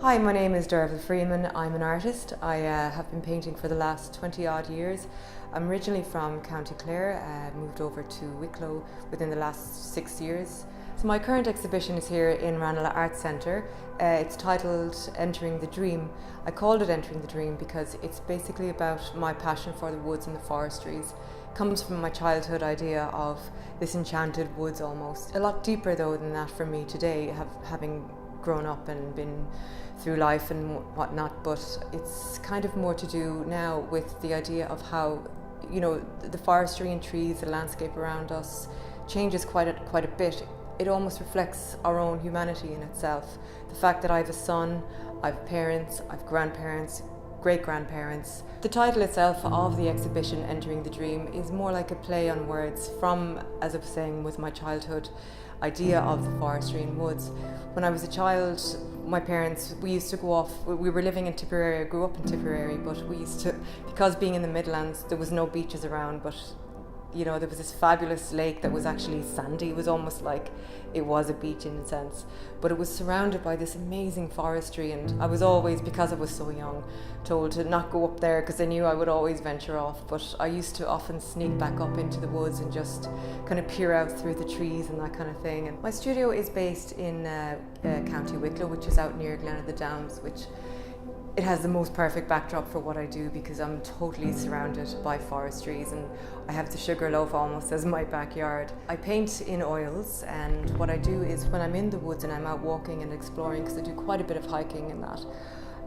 Hi, my name is Derval Freeman. I'm an artist. I have been painting for the last 20 odd years. I'm originally from County Clare, moved over to Wicklow within the last 6 years. So my current exhibition is here in Ranelagh Arts Centre. It's titled Entering the Dream. I called it Entering the Dream because it's basically about my passion for the woods and the forestries. It comes from my childhood idea of this enchanted woods almost. A lot deeper though than that for me today, having grown up and been through life and whatnot, but it's kind of more to do now with the idea of how, the forestry and trees, the landscape around us changes quite a bit. It almost reflects our own humanity in itself. The fact that I have a son, I have parents, I have grandparents, great-grandparents. The title itself of the exhibition, Entering the Dream, is more like a play on words from, as I was saying, with my childhood idea of the forestry and woods. When I was a child, my parents, we used to go off, we were living in Tipperary, I grew up in Tipperary, but we used to, because being in the Midlands, there was no beaches around, but there was this fabulous lake that was actually sandy. It was almost like it was a beach in a sense, but it was surrounded by this amazing forestry, and I was always, because I was so young, told to not go up there because I knew I would always venture off, but I used to often sneak back up into the woods and just kind of peer out through the trees and that kind of thing. And my studio is based in County Wicklow, which is out near Glen of the Downs, which it has the most perfect backdrop for what I do because I'm totally surrounded by forestries and I have the Sugarloaf almost as my backyard. I paint in oils, and what I do is when I'm in the woods and I'm out walking and exploring, because I do quite a bit of hiking in that,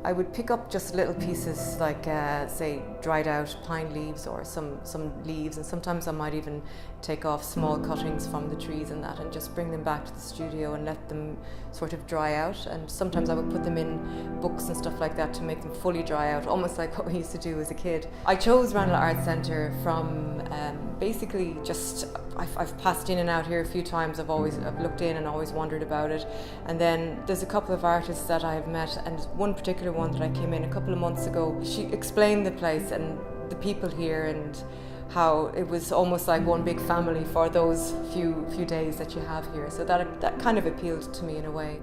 I would pick up just little pieces like say dried out pine leaves or some leaves, and sometimes I might even take off small cuttings from the trees and that and just bring them back to the studio and let them sort of dry out. And sometimes I would put them in books and stuff like that to make them fully dry out, almost like what we used to do as a kid. I chose Ranelagh Arts Centre from basically just, I've passed in and out here a few times. I've looked in and always wondered about it. And then there's a couple of artists that I've met, and one particular one that I came in a couple of months ago. She explained the place and the people here and how it was almost like one big family for those few days that you have here. So that kind of appealed to me in a way.